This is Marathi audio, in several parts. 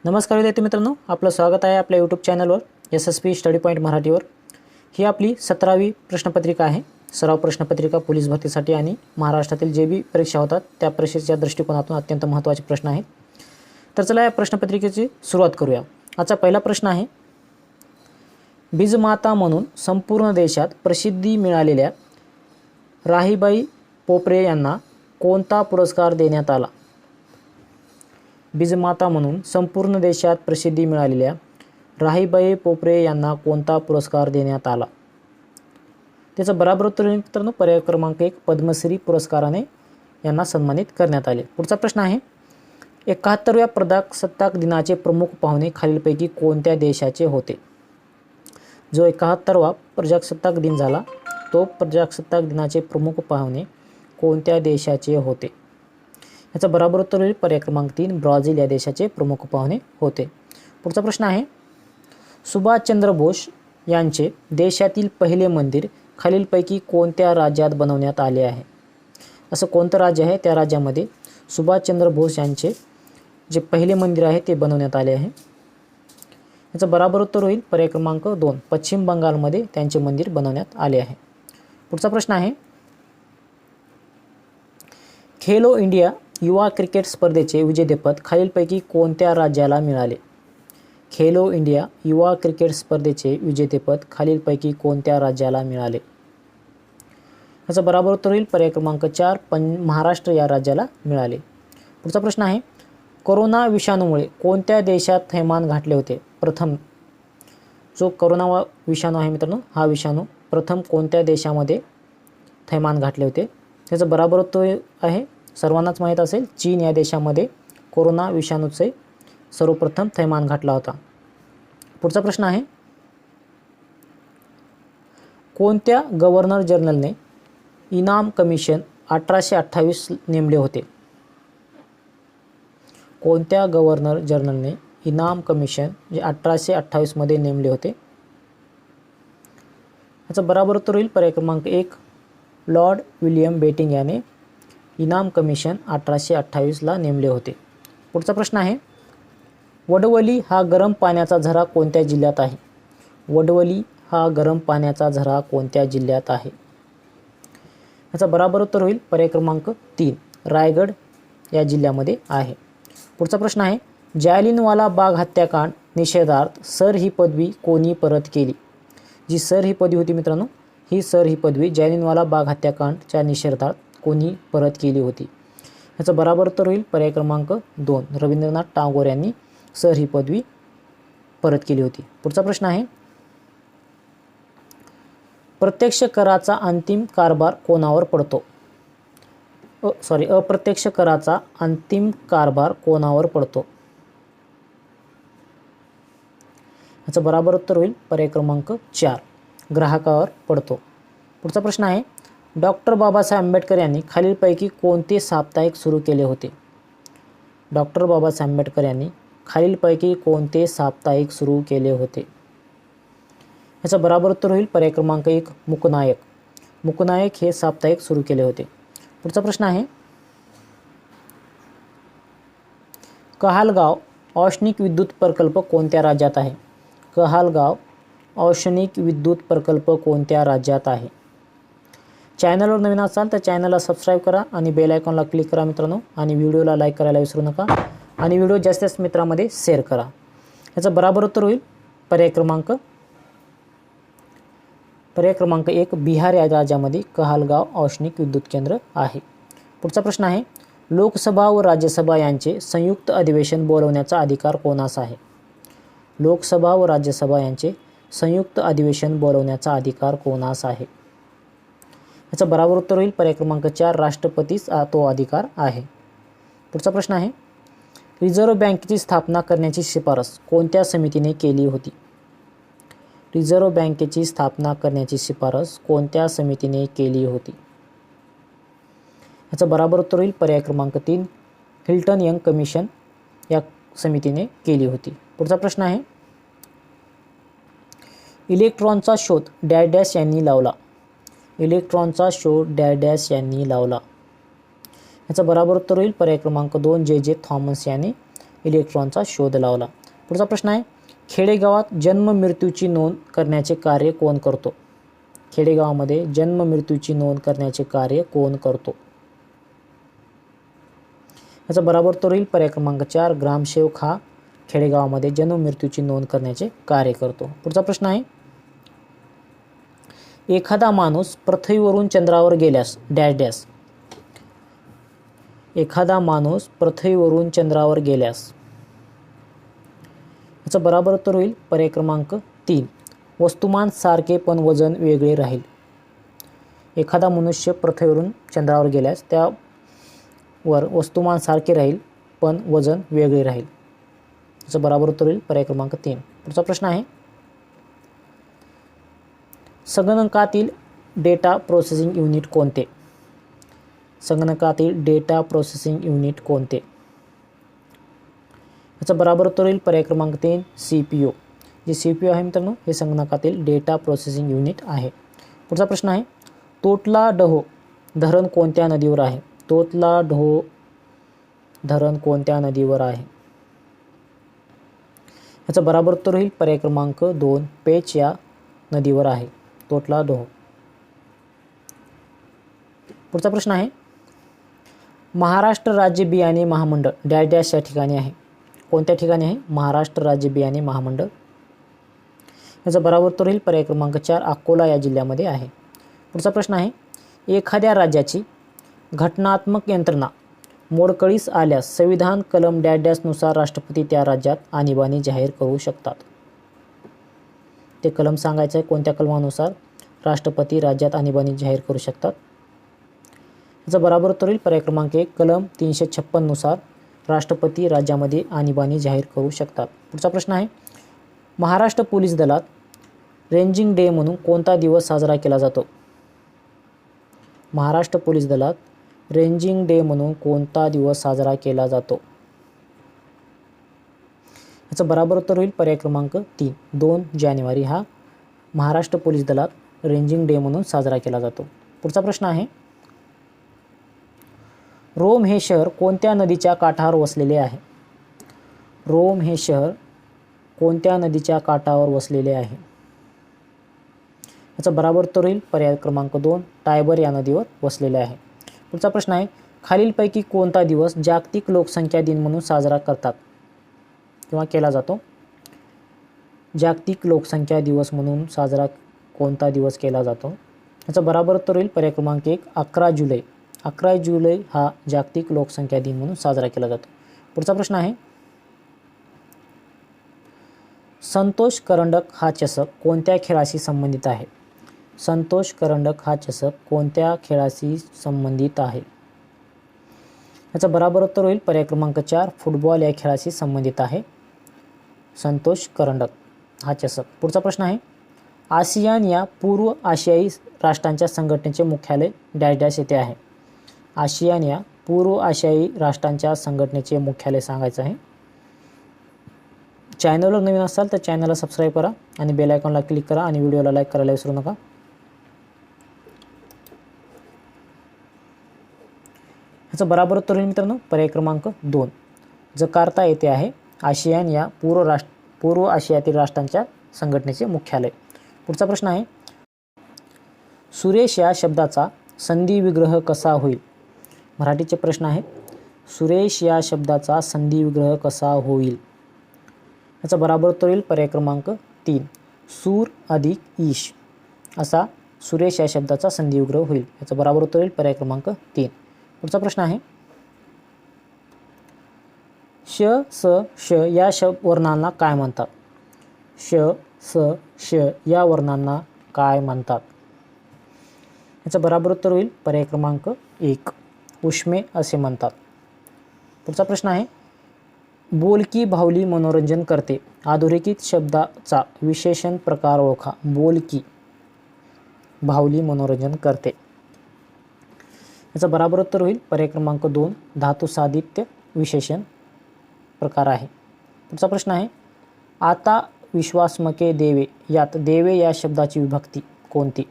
नमस्कार विद्यार्थी मित्रांनो, आपलं स्वागत आहे आपल्या यूट्यूब चॅनलवर SSP स्टडी पॉईंट मराठीवर। ही आपली 17वी प्रश्नपत्रिका आहे। सराव प्रश्नपत्रिका पोलीस भरतीसाठी आणि महाराष्ट्रातील जे बी परीक्षा होतात त्या परीक्षेच्या दृष्टिकोनातून अत्यंत महत्त्वाचे प्रश्न आहेत। तर चला या प्रश्नपत्रिकेची सुरुवात करूया। आजचा पहिला प्रश्न आहे, बीजमाता म्हणून संपूर्ण देशात प्रसिद्धी मिळालेल्या राहीबाई पोपरे यांना कोणता पुरस्कार देण्यात आला? बीजमाता म्हणून संपूर्ण देशात प्रसिद्धी मिळालेल्या राहीबाई पोपरे यांना कोणता पुरस्कार देण्यात आला? त्याचं बराबर उत्तर मित्रांनो पर्याय क्रमांक 1 पद्मश्री पुरस्काराने यांना सन्मानित करण्यात आले। पुढचा प्रश्न आहे, 71व्या प्रजासत्ताक दिनाचे प्रमुख पाहुणे खालीलपैकी कोणत्या देशाचे होते? जो 71वा प्रजासत्ताक दिन झाला तो प्रजासत्ताक दिनाचे प्रमुख पाहुणे कोणत्या देशाचे होते? याचा बराबर उत्तर होईल पर्याय क्रमांक 3 ब्राझील या देशाचे प्रमुख पाहुणे होते। पुढचा प्रश्न आहे, सुभाषचंद्र बोस यांचे देशातील पहिले मंदिर खालीलपैकी कोणत्या राज्यात बनवण्यात आले आहे? असं कोणतं राज्य आहे त्या राज्यामध्ये सुभाषचंद्र बोस यांचे जे पहिले मंदिर आहे ते बनवण्यात आले आहे? याचं बराबर उत्तर होईल पर्याय क्रमांक 2 पश्चिम बंगालमध्ये त्यांचे मंदिर बनवण्यात आले आहे। पुढचा प्रश्न आहे, खेलो इंडिया युवा क्रिकेट स्पर्धेचे विजेतेपद खालीलपैकी कोणत्या राज्याला मिळाले? खेलो इंडिया युवा क्रिकेट स्पर्धेचे विजेतेपद खालीलपैकी कोणत्या राज्याला मिळाले? याचं बराबर उत्तर होईल पर्याय क्रमांक 4 महाराष्ट्र या राज्याला मिळाले। पुढचा प्रश्न आहे, कोरोना विषाणूमुळे कोणत्या देशात थैमान घातले होते? प्रथम जो कोरोना विषाणू आहे मित्रांनो, हा विषाणू प्रथम कोणत्या देशामध्ये थैमान घातले होते? त्याचं बराबर उत्तर आहे, सर्वांनाच माहीत असेल, चीन या देशामध्ये कोरोना विषाणूचे सर्वप्रथम थैमान घातला होता। पुढचा प्रश्न आहे, कोणत्या गव्हर्नर जनरलने इनाम कमिशन 1828 नेमले होते? कोणत्या गव्हर्नर जनरलने इनाम कमिशन जे 1828 मध्ये नेमले होते? याचं बराबर उत्तर होईल पर्याय क्रमांक 1 लॉर्ड विलियम बेटिंग याने इनाम कमिशन 1828 ला नेमले होते। पुढचा प्रश्न आहे, वडवली हा गरम पाण्याचा झरा कोणत्या जिल्ह्यात आहे? वडवली हा गरम पाण्याचा झरा कोणत्या जिल्ह्यात आहे? याचा बराबर उत्तर होईल पर्याय क्रमांक 3 रायगड या जिल्ह्यामध्ये आहे। पुढचा प्रश्न आहे, जालियनवाला बाग हत्याकांड निषेधार्थ सर ही पदवी कोणी परत केली? जी सर ही पदवी होती मित्रांनो, ही सर ही पदवी जालियनवाला बाग हत्याकांडच्या निषेधार्थ कोणी परत केली होती? याचं बराबर उत्तर होईल पर्याय क्रमांक 2 रवींद्रनाथ टागोर यांनी सर ही पदवी परत केली होती। पुढचा प्रश्न आहे, प्रत्यक्ष कराचा अंतिम कारभार कोणावर पडतो? अप्रत्यक्ष कराचा अंतिम कारभार कोणावर पडतो? याचं बराबर उत्तर होईल पर्याय क्रमांक 4 ग्राहकावर पडतो। पुढचा प्रश्न आहे, डॉक्टर बाबासाहेब आंबेडकर यांनी खालीलपैकी कोणते साप्ताहिक सुरू केले होते? डॉक्टर बाबासाहेब आंबेडकर यांनी खालीलपैकी कोणते साप्ताहिक सुरू केले होते? याचं बराबर उत्तर होईल पर्याय क्रमांक 1 मुकनायक। मुकनायक हे साप्ताहिक सुरू केले होते। पुढचा प्रश्न आहे, कहालगाव औष्णिक विद्युत प्रकल्प कोणत्या राज्यात आहे? कहालगाव औष्णिक विद्युत प्रकल्प कोणत्या राज्यात आहे? चॅनलवर नवीन असाल तर चॅनलला सबस्क्राईब करा आणि बेल आयकॉनला क्लिक करा मित्रांनो, आणि व्हिडिओला लाईक करायला विसरू नका आणि व्हिडिओ जास्तीत जास्त मित्रांमध्ये शेअर करा। याचं बराबर उत्तर होईल पर्याय क्रमांक 1 बिहार या राज्यामध्ये कहालगाव औष्णिक विद्युत केंद्र आहे। पुढचा प्रश्न आहे, लोकसभा व राज्यसभा यांचे संयुक्त अधिवेशन बोलवण्याचा अधिकार कोणास आहे? लोकसभा व राज्यसभा यांचे संयुक्त अधिवेशन बोलवण्याचा अधिकार कोणास आहे? याचं बराबर उत्तर होईल पर्याय क्रमांक 4 राष्ट्रपतीस तो अधिकार आहे। पुढचा प्रश्न आहे, रिझर्व्ह बँकेची स्थापना करण्याची शिफारस कोणत्या समितीने केली होती? रिझर्व्ह बँकेची स्थापना करण्याची शिफारस कोणत्या समितीने केली होती? याचं बराबर उत्तर होईल पर्याय क्रमांक 3 हिल्टन यंग कमिशन या समितीने केली होती। पुढचा प्रश्न आहे, इलेक्ट्रॉनचा शोध डॅश यांनी लावला? इलेक्ट्रॉनचा शोध डॅश यांनी लावला? याचं बराबर उत्तर होईल पर्याय क्रमांक 2 जे थॉमस यांनी इलेक्ट्रॉनचा शोध लावला. पुढचा प्रश्न आहे, खेडेगावात जन्म मृत्यूची नोंद करण्याचे कार्य कोण करतो? खेडेगावामध्ये जन्म मृत्यूची नोंद करण्याचे कार्य कोण करतो? याचा बराबर तो राहील पर्याय क्रमांक 4, ग्रामसेवक हा खेडेगावामध्ये जन्म मृत्यूची नोंद करण्याचे कार्य करतो. पुढचा प्रश्न आहे, एखादा माणूस पृथ्वीवरून चंद्रावर गेल्यास डॅश डॅश. एखादा माणूस पृथ्वीवरून चंद्रावर गेल्यास याचा बराबर उत्तर होईल पर्याय क्रमांक 3, वस्तुमान सारखे पण वजन वेगळे राहील. एखादा मनुष्य पृथ्वीवरून चंद्रावर गेल्यास त्यावर वस्तुमान सारखे राहील पण वजन वेगळे राहील. याचा बराबर उत्तर होईल पर्याय क्रमांक 3. पुढचा प्रश्न आहे, संगणकातील डेटा प्रोसेसिंग युनिट कोणते? संगणकातील डेटा प्रोसेसिंग युनिट कोणते? याचा बराबर उत्तर होईल पर्याय क्रमांक 3, CPU. जे CPU आहे मित्रांनो हे संगणकातील डेटा प्रोसेसिंग युनिट आहे. पुढचा प्रश्न आहे, तोतला डोह धरण कोणत्या नदीवर आहे? तोतला डोह धरण कोणत्या नदीवर आहे? याचा बराबर उत्तर होईल पर्याय क्रमांक 2, पेच या नदीवर आहे तोतला डोह. पुढचा प्रश्न आहे, महाराष्ट्र राज्य बियाणे महामंडळ डॅश डॅश या ठिकाणी आहे. कोणत्या ठिकाणी आहे? महाराष्ट्र राज्य बियाणे महामंडळ. याचा बराबर उत्तर होईल पर्याय क्रमांक 4, अकोला या जिल्ह्यामध्ये आहे. पुढचा प्रश्न आहे, एखाद्या राज्याची घटनात्मक यंत्रणा मोडकळीस आल्यास संविधान कलम डॅश डॅशनुसार राष्ट्रपती त्या राज्यात आणीबाणी जाहीर करू शकतात. ते कलम सांगायचं आहे कोणत्या कलमानुसार राष्ट्रपती राज्यात आणीबाणी जाहीर करू शकतात. याचा बराबर उत्तर होईल पर्याय क्रमांक 1, कलम 356 नुसार राष्ट्रपती राज्यामध्ये आणीबाणी जाहीर करू शकतात. पुढचा प्रश्न आहे, महाराष्ट्र पोलीस दलात रेंजिंग डे म्हणून कोणता दिवस साजरा केला जातो? महाराष्ट्र पोलीस दलात रेंजिंग डे म्हणून कोणता दिवस साजरा केला जातो? याचं बराबर उत्तर होईल पर्याय क्रमांक 3, 2 जानेवारी हा महाराष्ट्र पोलीस दलात रेंजिंग डे म्हणून साजरा केला जातो. पुढचा प्रश्न आहे, रोम हे शहर कोणत्या नदीच्या काठावर वसलेले आहे? रोम हे शहर कोणत्या नदीच्या काठावर वसलेले आहे? याचा बराबर उत्तर होईल पर्याय क्रमांक 2, टायबर या नदीवर वसलेले आहे. पुढचा प्रश्न आहे, खालीलपैकी कोणता दिवस जागतिक लोकसंख्या दिन म्हणून साजरा करतात किंवा केला जातो? जागतिक लोकसंख्या दिवस म्हणून साजरा कोणता दिवस केला जातो? याचा बराबर उत्तर होईल पर्याय क्रमांक 1, 11 जुलै. 11 जुलै हा जागतिक लोकसंख्या दिन म्हणून साजरा केला जातो. पुढचा प्रश्न आहे, संतोष करंडक हा चषक कोणत्या खेळाशी संबंधित आहे? संतोष करंडक हा चषक कोणत्या खेळाशी संबंधित आहे? याचा बराबर उत्तर होईल पर्याय क्रमांक 4, फुटबॉल या खेळाशी संबंधित आहे संतोष करंडक हा चषक. पुढचा प्रश्न आहे, आसियान या पूर्व आशियाई राष्ट्रांच्या संघटनेचे मुख्यालय डॅश डॅश येथे आहे. आसियान या पूर्व आशियाई राष्ट्रांच्या संघटनेचे मुख्यालय सांगायचं आहे. चॅनलवर नवीन असाल तर चॅनलला सबस्क्राईब करा आणि बेल आयकॉनला क्लिक करा आणि व्हिडिओला लाईक करायला विसरू नका. याचं बराबर उत्तर होईल मित्रांनो पर्याय क्रमांक 2, जकार्ता येथे आहे आसियान या पूर्व आशियातील राष्ट्रांच्या संघटनेचे मुख्यालय. पुढचा प्रश्न आहे, सुरेश या शब्दाचा संधी विग्रह कसा होईल? मराठीचे प्रश्न आहेत, सुरेश या शब्दाचा संधी विग्रह कसा होईल? याचा बराबर उत्तर होईल पर्याय क्रमांक 3, सूर अधिक ईश असा सुरेश या शब्दाचा संधी विग्रह होईल. याचा बराबर उत्तर होईल पर्याय क्रमांक 3. पुढचा प्रश्न आहे, श स श या वर्णांना काय म्हणतात? श स श या वर्णांना काय म्हणतात? याचं बराबर उत्तर होईल पर्याय क्रमांक 1, उष्मे असे म्हणतात. पुढचा प्रश्न आहे, बोलकी बाहुली मनोरंजन करते अधोरेखित शब्दाचा विशेषण प्रकार ओळखा. बोलकी बाहुली मनोरंजन करते. याचं बराबर उत्तर होईल पर्याय क्रमांक 2, धातू साधित्य विशेषण प्रकार आहे. पुढचा प्रश्न आहे, आता विश्वासमके देवे यात देवे या शब्दाची विभक्ती कोणती?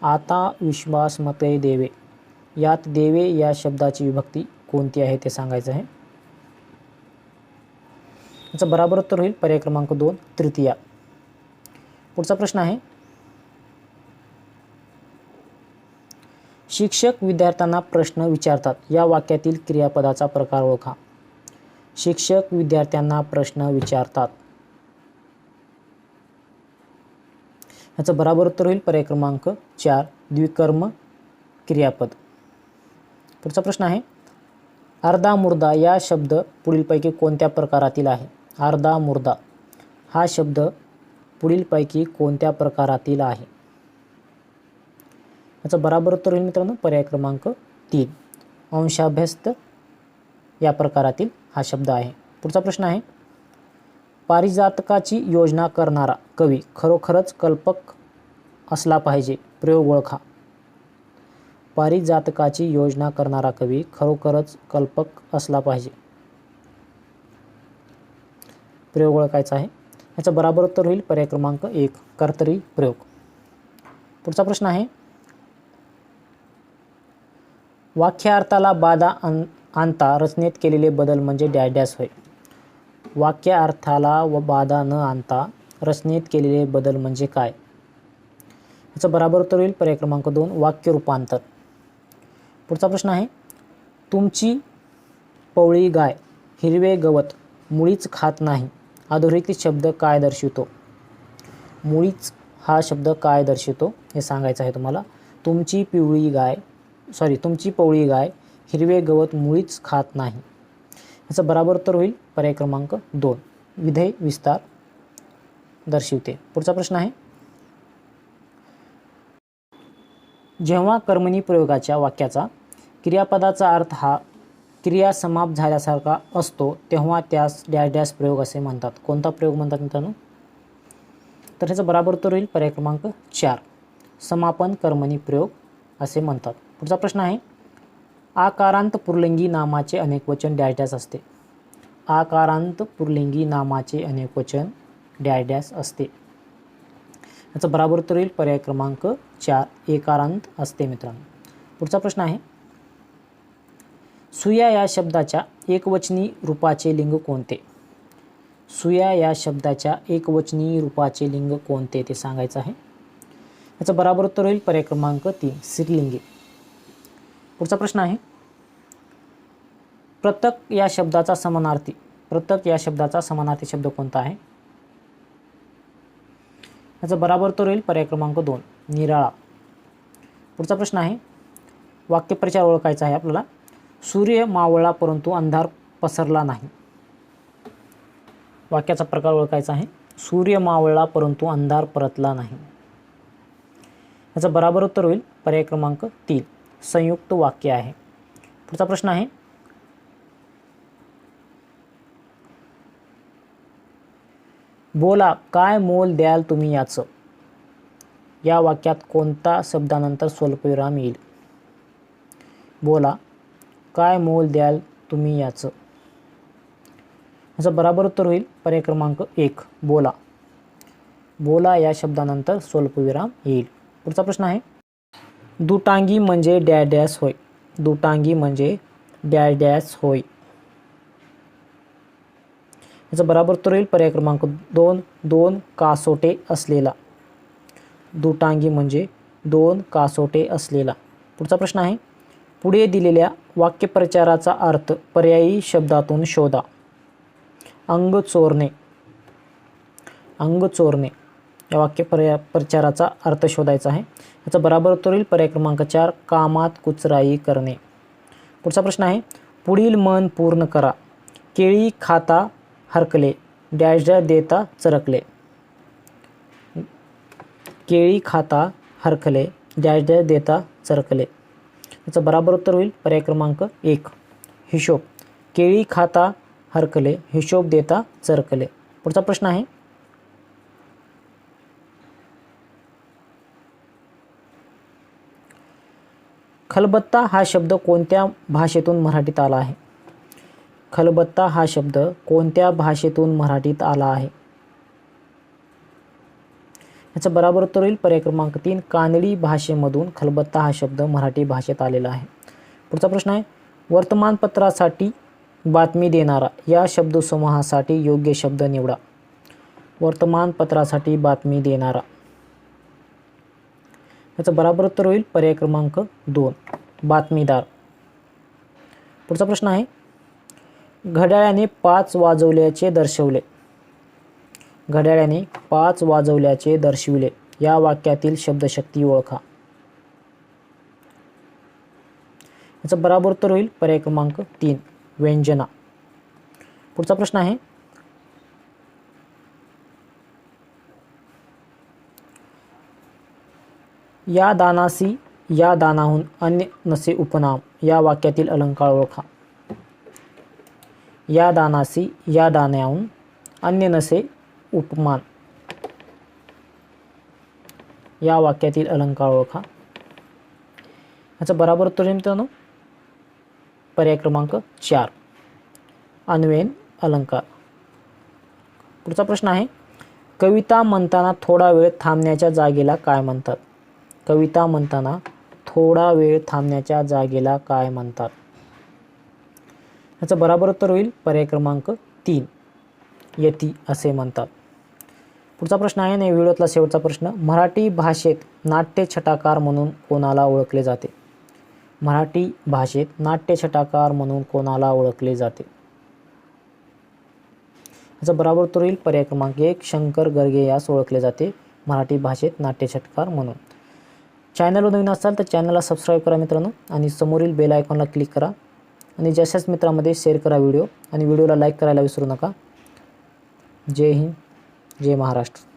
आता विश्वासमके देवे यात देवे या शब्दाची विभक्ती कोणती आहे ते सांगायचं आहे. याचं बरोबर उत्तर होईल पर्याय क्रमांक 2 तृतीया. पुढचा प्रश्न आहे, शिक्षक विद्यार्थ्यांना प्रश्न विचारतात, या वाक्यातील क्रियापदाचा प्रकार ओळखा. शिक्षक विद्यार्थ्यांना प्रश्न विचारतात. याचं बरोबर उत्तर होईल पर्याय क्रमांक 4 द्विकर्म क्रियापद. पुढचा प्रश्न आहे, अर्धा मुर्दा या शब्द पुढीलपैकी कोणत्या प्रकारातील आहे. अर्धा मुर्दा हा शब्द पुढीलपैकी कोणत्या प्रकारातील आहे. याचं बरोबर उत्तर होईल मित्रांनो पर्याय क्रमांक 3 अंशाभ्यस्त या प्रकारातील हा शब्द आहे. पुढचा प्रश्न आहे, पारिजातकाची योजना करणारा कवी खरोखरच कल्पक असला पाहिजे. प्रयोग ओळखा. पारिजातकाची योजना करणारा कवी खरोखरच कल्पक असला पाहिजे. प्रयोग ओळखायचा आहे. याचं बरोबर उत्तर होईल पर्याय क्रमांक 1 कर्तरी प्रयोग. पुढचा प्रश्न आहे, वाक्यार्थाला बाधा आणता रचनेत केलेले बदल म्हणजे डॅश डॅश होय. वाक्यार्थाला बाधा न आणता रचनेत केलेले बदल म्हणजे काय. याचं बरोबर उत्तर होईल पर्याय क्रमांक 2 वाक्य रूपांतर. पुढचा प्रश्न आहे, तुमची पवळी गाय हिरवे गवत मुळीच खात नाही. अधोरेखित शब्द काय दर्शवितो. मुळीच हा शब्द काय दर्शवितो हे सांगायचं आहे तुम्हाला. तुमची पवळी गाय हिरवे गवत मुळीच खात नाही. याचं बरोबर उत्तर होईल पर्याय क्रमांक 2 विधेय विस्तार दर्शविते. पुढचा प्रश्न आहे, जेव्हा कर्मणी प्रयोगाच्या वाक्याचा क्रियापदाचा अर्थ हा क्रिया समाप्त झाल्यासारखा असतो तेव्हा त्यास डॅश डॅश प्रयोग असे म्हणतात. कोणता प्रयोग म्हणतात मित्रांनो. तर ह्याचं बरोबर उत्तर होईल पर्याय क्रमांक 4 समापन कर्मणी प्रयोग असे म्हणतात. पुढचा प्रश्न आहे, आकारांत पुल्लिंगी नामाचे अनेकवचन डॅश डॅश असते. आकारांत पुल्लिंगी नामाचे अनेकवचन डॅश डॅश असते. याचं बरोबर उत्तर होईल पर्याय क्रमांक 4 एकारांत असते मित्रांनो. पुढचा प्रश्न आहे, सुया या शब्दाच्या एकवचनी रूपाचे लिंग कोणते. सुया या शब्दाच्या एकवचनी रूपाचे लिंग कोणते ते सांगायचं आहे. याचं बरोबर उत्तर होईल पर्याय क्रमांक 3 स्त्रीलिंगी. पुढचा प्रश्न आहे, पृथक या शब्दाचा समानार्थी शब्द कोणता आहे. याचं बरोबर उत्तर होईल पर्याय क्रमांक 2 निराळा. पुढचा प्रश्न आहे, वाक्यप्रचार ओळखायचा आहे आपल्याला. सूर्य मावळला परंतु अंधार पसरला नाही. वाक्याचा प्रकार ओळखायचा आहे. सूर्य मावळला परंतु अंधार परतला नाही. याचं बरोबर उत्तर होईल पर्याय क्रमांक 3 संयुक्त वाक्य आहे. पुढचा प्रश्न आहे, बोला काय मोल द्याल तुम्ही याचं. या वाक्यात कोणता शब्दानंतर स्वल्पविराम येईल. बोला काय मोल द्याल तुम्ही याचं. याचं बरोबर उत्तर होईल पर्याय क्रमांक 1 बोला. बोला या शब्दानंतर स्वल्पविराम येईल. पुढचा प्रश्न आहे, दुटांगी म्हणजे डॅश डॅश होय. दुटांगी म्हणजे डॅश डॅश होय. याचं बरोबर उत्तर होईल पर्याय क्रमांक 2 दोन कासोटे असलेला. दुटांगी म्हणजे 2 कासोटे असलेला. पुढचा प्रश्न आहे, पुढे दिलेल्या वाक्यप्रचाराचा अर्थ पर्यायी शब्दातून शोधा. अंग चोरणे. अंग चोरणे या वाक्यप्रचाराचा अर्थ शोधायचा आहे. याचं बरोबर उत्तर होईल पर्याय क्रमांक 4 कामात कुचराई करणे. पुढचा प्रश्न आहे, पुढील मन पूर्ण करा. केळी खाता हरकले डॅश डॅश देता चरकले. केळी खाता हरकले डॅश डॅश देता चरकले. याचं बरोबर उत्तर होईल पर्याय क्रमांक 1 हिशोब. केळी खाता हरकले हिशोब देता चरकले. पुढचा प्रश्न आहे, खलबत्ता हा शब्द कोणत्या भाषेतून मराठीत आला आहे. खलबत्ता हा शब्द कोणत्या भाषेतून मराठीत आला आहे. याचं बरोबर उत्तर होईल पर्याय क्रमांक 3 कानडी भाषेमधून खलबत्ता हा शब्द मराठी भाषेत आलेला आहे. पुढचा प्रश्न आहे, वर्तमानपत्रासाठी बातमी देणारा या शब्दसमूहासाठी योग्य शब्द निवडा. वर्तमानपत्रासाठी बातमी देणारा. याचं बरोबर उत्तर होईल पर्याय क्रमांक 2 बातमीदार. पुढचा प्रश्न आहे, घड्याळाने 5 वाजवल्याचे दर्शवले. घड्याळाने 5 वाजवल्याचे दर्शविले या वाक्यातील शब्दशक्ती ओळखा. याचं बरोबर उत्तर होईल पर्याय क्रमांक 3 व्यंजना. पुढचा प्रश्न आहे, या दानासी या दानाहून अन्य नसे उपनाम या वाक्यातील अलंकार ओळखा. या दानासी या दाण्याहून अन्य नसे उपमान या वाक्यातील अलंकार ओळखा. याचं बरोबर उत्तर मित्रांनो पर्याय क्रमांक 4 अन्वयन अलंकार. पुढचा प्रश्न आहे, कविता म्हणताना थोडा वेळ थांबण्याच्या जागेला काय म्हणतात. कविता म्हणताना थोडा वेळ थांबण्याच्या जागेला काय म्हणतात. याचं बरोबर उत्तर होईल पर्याय क्रमांक 3 यती असे म्हणतात. पुढचा प्रश्न आहे आणि व्हिडिओतला शेवटचा प्रश्न, मराठी भाषेत नाट्यछटाकार म्हणून कोणाला ओळखले जाते. मराठी भाषेत नाट्यछटाकार म्हणून कोणाला ओळखले जाते. याचं बरोबर उत्तर होईल पर्याय क्रमांक 1 शंकर गर्गे यास ओळखले जाते मराठी भाषेत नाट्यछटाकार म्हणून. चॅनलवर नवीन असाल तर चॅनलला सबस्क्राईब करा मित्रांनो आणि समोरील बेल आयकॉनला क्लिक करा आणि जास्तीत मित्रांमध्ये शेअर करा व्हिडिओ आणि व्हिडिओला लाईक करायला विसरू नका. जय हिंद जय महाराष्ट्र.